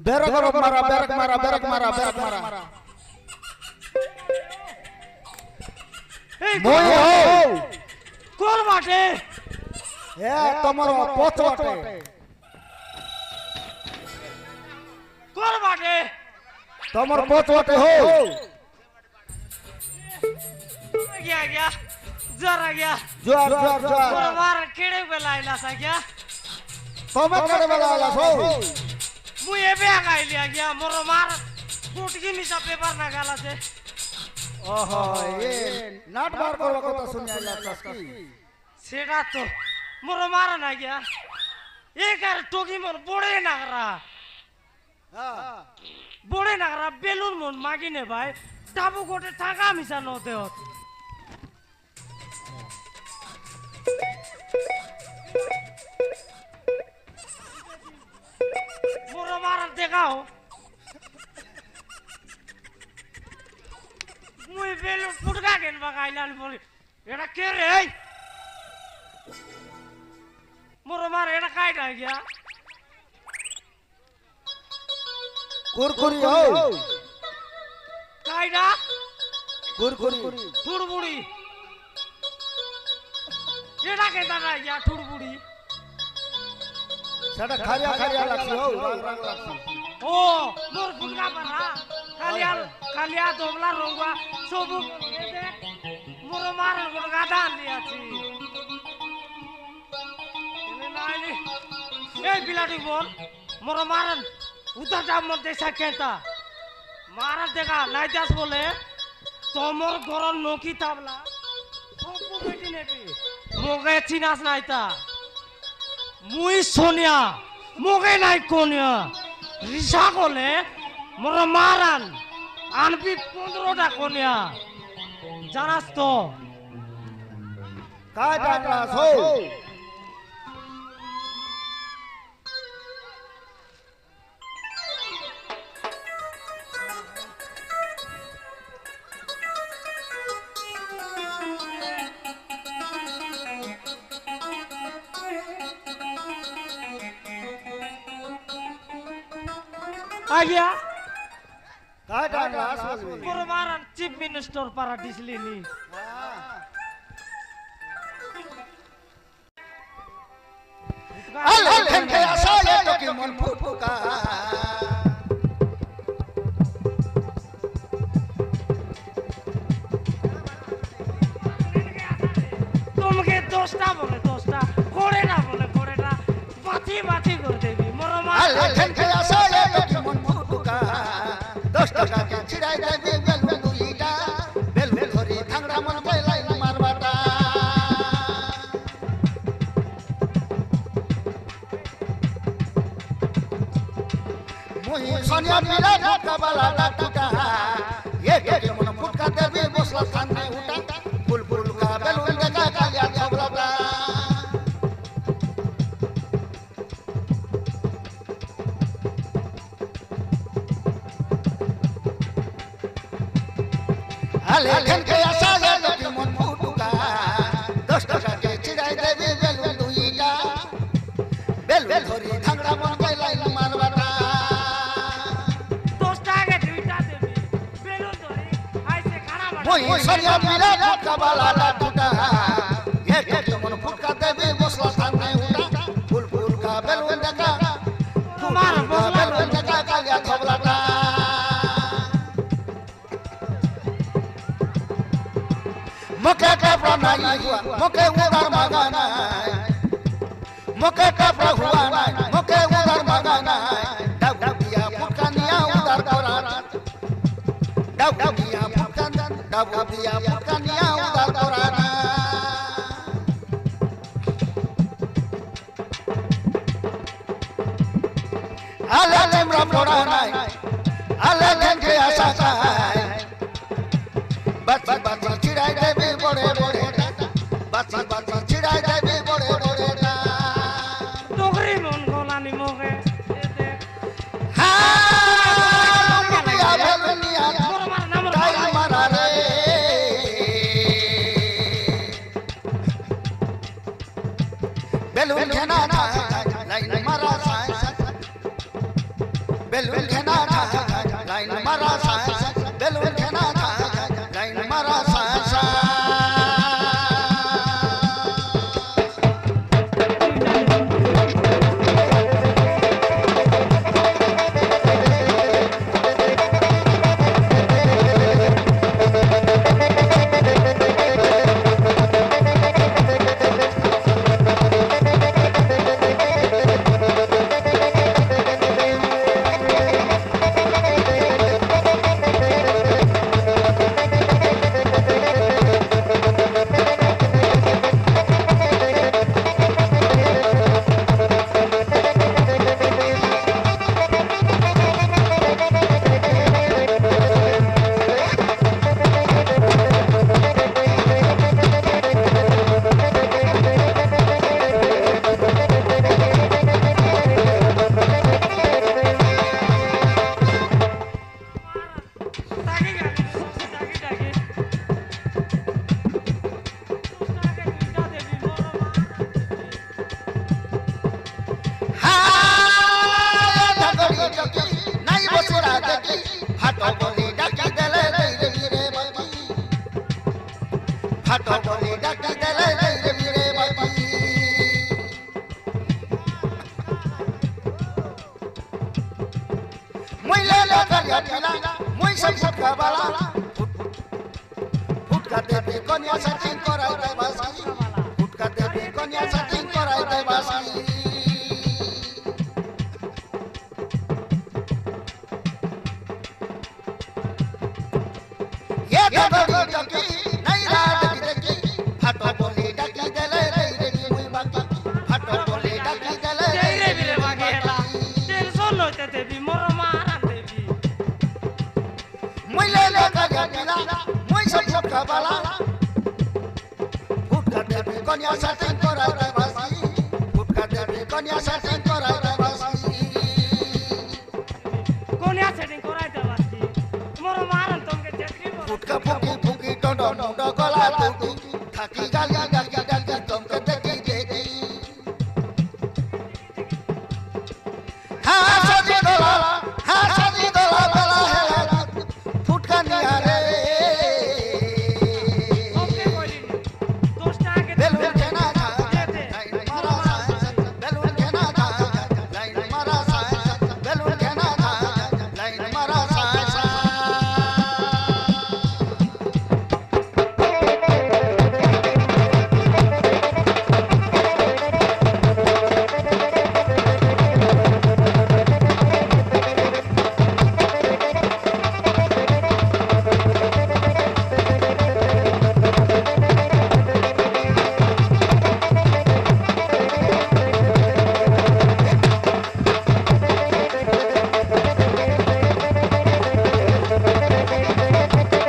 বেরক মারা বেরক মারা বেরক মারা বেরক মারা এই মই হও কোন মাঠে এ তোমার পথওয়াটে কোন মাঠে তোমার পথওয়াটে হও गया गया जरा गया জোয়ার জোয়ার জোয়ার मोर मार केड़े बेलाइला सा गया তুমি কেড়ে বেলা হও मु एबे आगाई लिया गया मोर मार फुटकी मिसा पेपर ना गाला से ओहो ये नाट बार करवा কথা শুনি আইলা কি सेटा तो मोर मार ना गया एक यार टोकी मोर बड़े नागरा हां बड़े नागरा बेलुन मोन मागिने भाई टाबू गोटे टाका मिसा नते हो मोर मार देखाओ मुई बेलुन फुटका गेन बगाइलान बोली एटा के रे मोर मार एटा काइटा गया कुरकुरी हो काइटा कुरकुरी ठुड़बुड़ी एटा के दादा गया ठुड़बुड़ी সেটা খারিয়া খারিয়া লাগছে হও রং রং লাগছে ओ मोर फुटका परा कालिया दोबला रोंगा सब मोर मार गुटका दान लियाছি এনে নাইলি এই বিলাটি বল মোর মারন উদাটা মধ্যে সাকেতা মারা দেখা নাই দাস বলে তোমর গরন নকি তাবলা সব বেটি নেবি মোগে চিনাস নাইতা মুই সোনিয়া মোগে নাই কোনিয়া রিসা কলে মোর মারান আনবি 15টা কোনিয়া জানাস তো কাই ডাকলাস হও आ गया কাই ডাকলাস বলবি মোর মারান চিফ মিনিস্টার পারা দিছলিনি আলে খেলকে আসলে তো কি মন ফুটকা তোমাকে 10টা বলে 10টা করে না বলে করে না বাতি বাতি করে দেবি মোর মার আলে খেলকে আসলে তো কি মন ফুটকা 10 টাকা কে ছিড়াই দেবি বেলুন দুইটা বেলুন ধরি থাংড়া মন কইলাই মারবাটা মুই সোনিয়া পিলা ঢাকা বালা ডাকুটা একে কে মন ফুটকা দেবি বসলা সামনে উঠা ফুল ফুল কা বেলুন দেখা কালিয়া ছবলাটা আলে খেলকে আসলে তো কি মন ফুটকা 10 টাকা কে ছিড়াই দেবি বেলুন দুইটা বেলুন ধরি থাংড়া মন কইলাই মারবাটা 10টা আগে দুইটা দেবি বেলুন ধরে আইছে খানা বাড়া মুই সোনিয়া পিলা ঢাকা বালা ডাকুটা একে কে মন ফুটকা দেবি বসলা সামনে উঠা ফুল ফুল কা বেলুন দেখা তোমার বসলা বেলুন দেখা কালিয়া ছবলাটা मुके कपड़ा नहीं हुआ मुके उधर मगा नहीं मुके कपड़ा हुआ नहीं मुके उधर मगा नहीं डबुदिया फुटकानिया उधर कोरान डबुदिया फुटकानिया उधर कोरान आले लेमरा फोड़ा नहीं आले लेके आशा काय बाची बाची चिड़ाई देवी बड़े बड़े बाची बाची चिड़ाई देवी बड़े बड़े नौकरी मन गोलानी मोगे हाँ मुखिया बेलनिया मोर मार नाम ताई मारा रे बेलुन खेना लाइन मारा साई বেলুন খেনা থাই লাইন মারা সাই বেলুন খেনা থাই লাইন মারা সাই তাকে গালি তাকে ডাকে তাকে দুইটা দেবী মোর মা হায় ঢাকরি চকি নাই বসরা দেখি ফাটো বলি ডাকি দেলে দেই রে বীরে বাবি ফাটো বলি ডাকি দেলে দেই রে বীরে বাবি মই লেলে কালিয়া টিলা মই সব ফুটকা বালা ফুটকা দেবী কন্যা সেটিং করাই দেই বাসি ফুটকা দেবী কন্যা সেটিং করাই দেই বাসি ये ढगरी चकी नहीं रात देखी फाटो बोली डाकी देले देई रे मुई बाकी फाटो बोली डाकी देले দেই রে বিরে বাগে এলা টেনশন লইতে দেবী মোর মা দেবী मुई ले ले काजा टिला मुई सब फटका बाला फुटका देबी कन्या सेटिंग कराई दे बासी फुटका देबी कन्या सेटिंग कराई